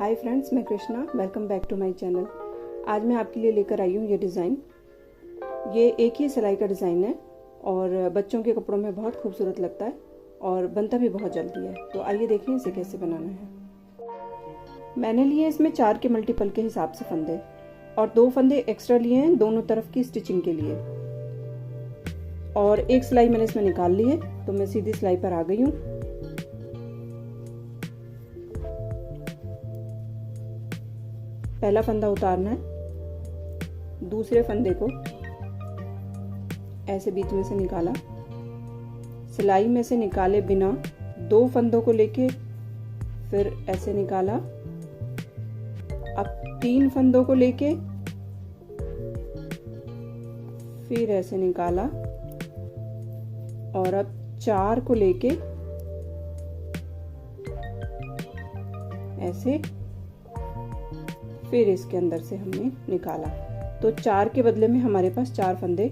हाय friends, मैं Krishna. Welcome back to my channel. आज मैं आपके लिए लेकर आई हूँ ये डिज़ाइन। ये एक ही सिलाई का डिज़ाइन है और बच्चों के कपड़ों में बहुत खूबसूरत लगता है और बनता भी बहुत जल्दी है। तो आइए देखें इसे कैसे बनाना है। मैंने लिए इसमें 4 के मल्टीपल के हिसाब से फंदे और 2 फंदे एक्स्ट्रा लिए हैं दोनों तरफ की स्टिचिंग के लिए। और एक सिलाई मैंने इसमें निकाल ली है, तो मैं सीधी सिलाई पर आ गई हूँ। पहला फंदा उतारना है, दूसरे फंदे को ऐसे बीच में से निकाला, सिलाई में से निकाले बिना 2 फंदों को लेके फिर ऐसे निकाला। अब 3 फंदों को लेके फिर ऐसे निकाला और अब 4 को लेके ऐसे फिर इसके अंदर से हमने निकाला। तो 4 के बदले में हमारे पास 4 फंदे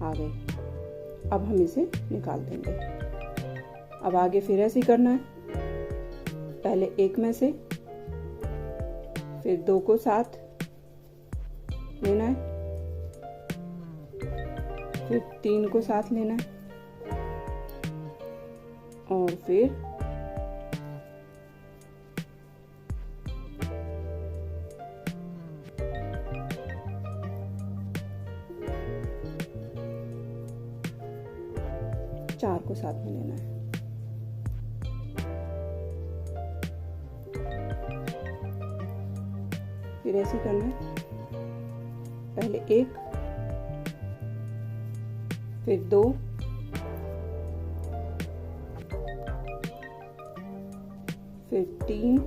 आ गए। अब हम इसे निकाल देंगे। अब आगे फिर ऐसे ही करना है। पहले 1 में से फिर 2 को साथ लेना है, फिर 3 को साथ लेना है और फिर 4 को साथ में लेना है। फिर ऐसे करना है। पहले 1, फिर 2, फिर 3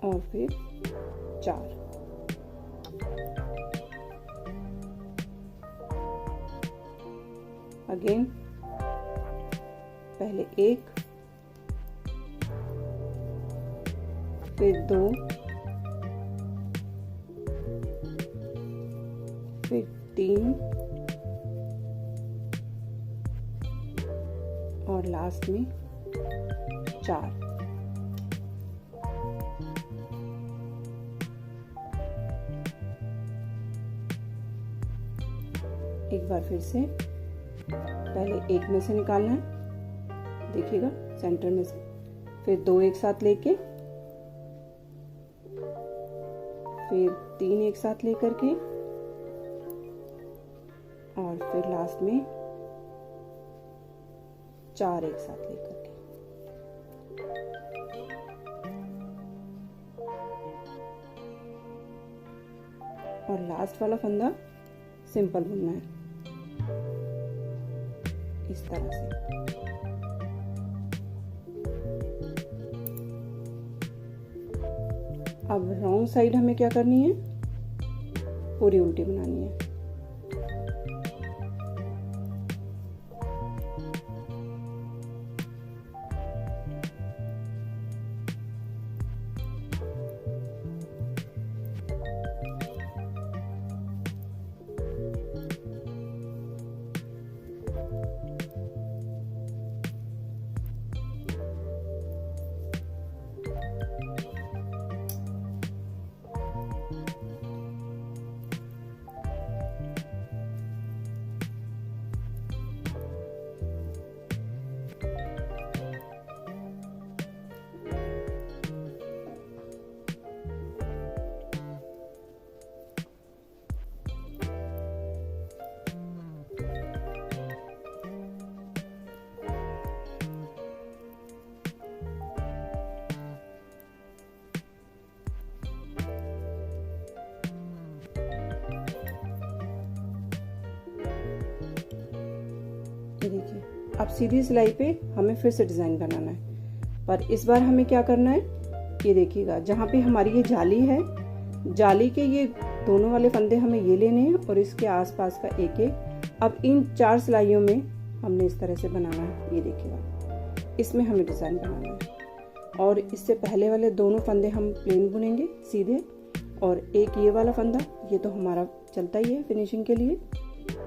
और फिर 4। अगेन पहले 1, फिर 2, फिर 3 और लास्ट में 4। एक बार फिर से पहले 1 में से निकालना है, देखिएगा सेंटर में से, फिर 2 एक साथ लेके, फिर 3 एक साथ लेकर के और फिर लास्ट में 4 एक साथ लेकर के। और लास्ट वाला फंदा सिंपल बुनना है इस तरह से। अब रॉन्ग साइड हमें क्या करनी है, पूरी उल्टी बनानी है। ये देखिए, अब सीधी सिलाई पे हमें फिर से डिज़ाइन बनाना है, पर इस बार हमें क्या करना है, ये देखिएगा जहाँ पे हमारी ये जाली है, जाली के ये दोनों वाले फंदे हमें ये लेने हैं और इसके आसपास का एक एक। अब इन 4 सिलाइयों में हमने इस तरह से बनाना है। ये देखिएगा, इसमें हमें डिज़ाइन बनाना है और इससे पहले वाले दोनों फंदे हम प्लेन बुनेंगे सीधे, और एक ये वाला फंदा, ये तो हमारा चलता ही है फिनिशिंग के लिए,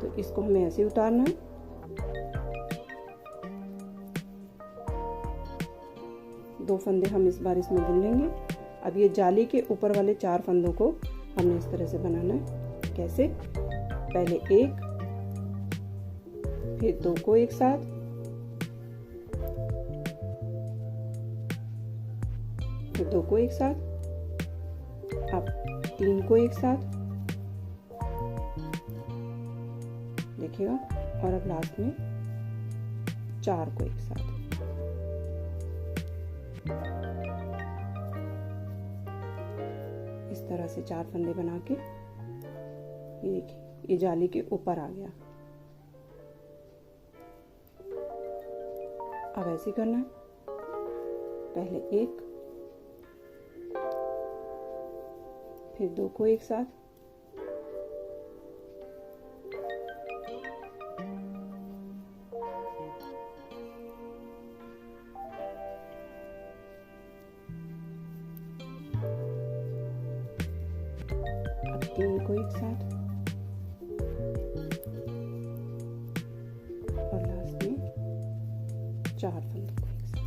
तो इसको हमें ऐसे उतारना है 2 फंदे हम इस बार इसमें बुन लेंगे। अब ये जाली के ऊपर वाले 4 फंदों को हमने इस तरह से बनाना है। कैसे? पहले 1, फिर 2 को एक साथ, फिर 2 को एक साथ, अब 3 को एक साथ, देखिएगा, और अब लास्ट में 4 को एक साथ। इस तरह से 4 फंदे बना के ये देखिए, ये जाली के ऊपर आ गया। अब ऐसे करना है, पहले 1, फिर 2 को एक साथ, अब 3 को एक साथ, और लास्ट में 4 फंदों को एक साथ।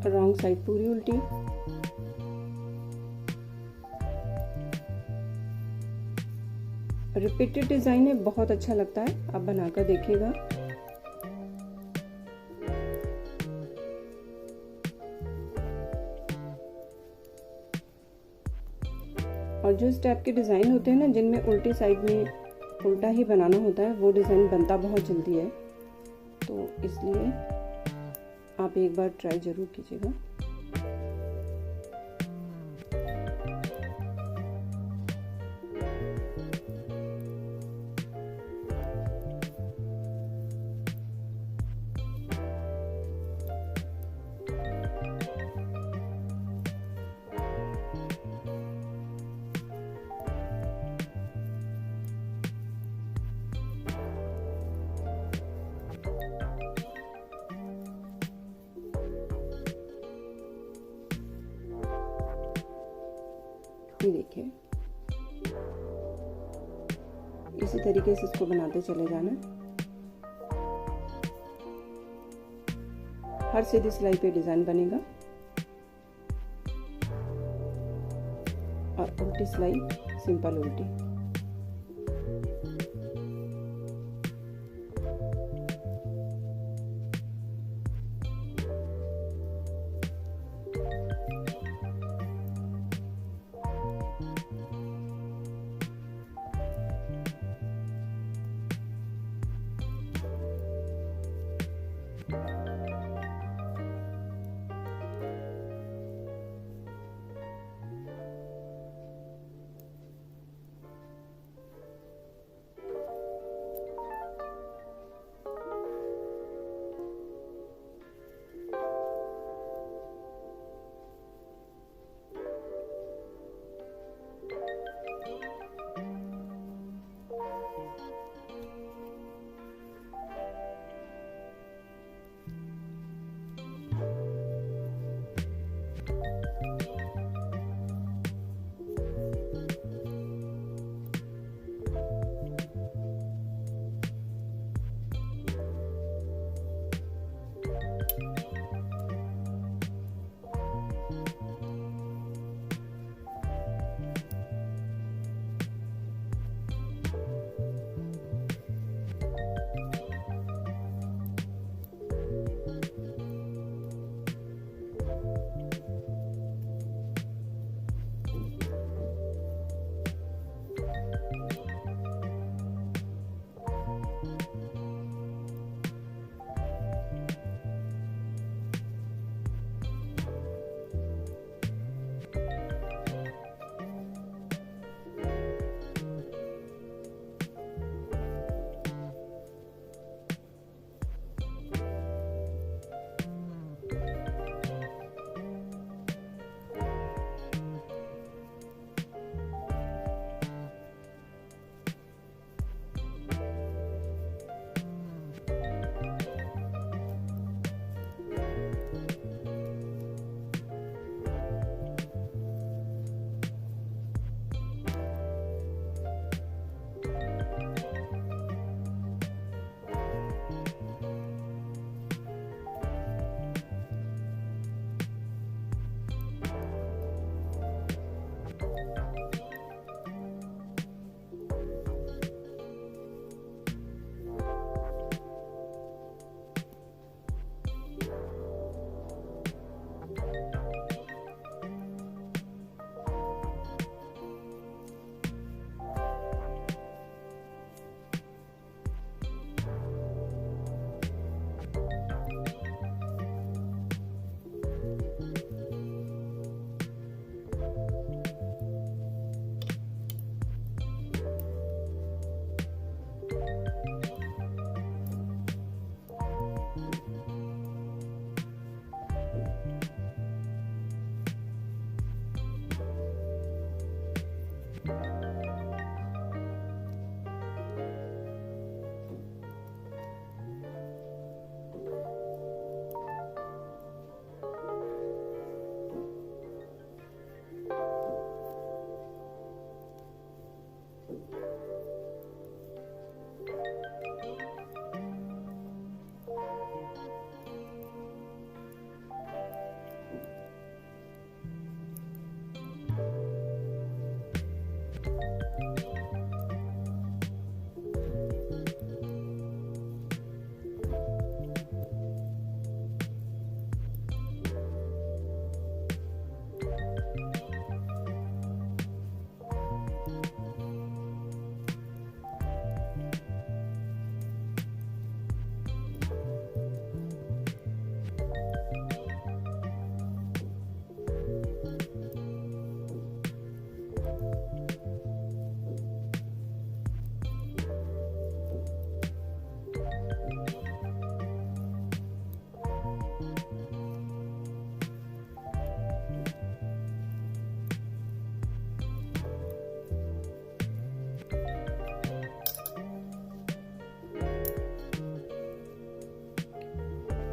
रॉन्ग साइड पूरी उल्टी। रिपीटेड डिजाइन है, बहुत अच्छा लगता है, आप बनाकर देखिएगा। और जो इस टाइप के डिजाइन होते हैं ना, जिनमें उल्टी साइड में उल्टा ही बनाना होता है, वो डिजाइन बनता बहुत जल्दी है। तो इसलिए आप एक बार ट्राई ज़रूर कीजिएगा। ये देखिए, इसी तरीके से इसको बनाते चले जाना। हर सीधी सिलाई पे डिजाइन बनेगा और उल्टी सिलाई सिंपल उल्टी।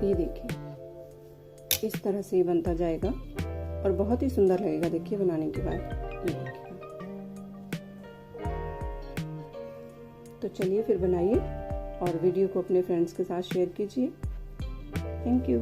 ये देखिए इस तरह से ये बनता जाएगा और बहुत ही सुंदर लगेगा। देखिए बनाने के बाद ये देखिए। तो चलिए फिर बनाइए और वीडियो को अपने फ्रेंड्स के साथ शेयर कीजिए। Thank you.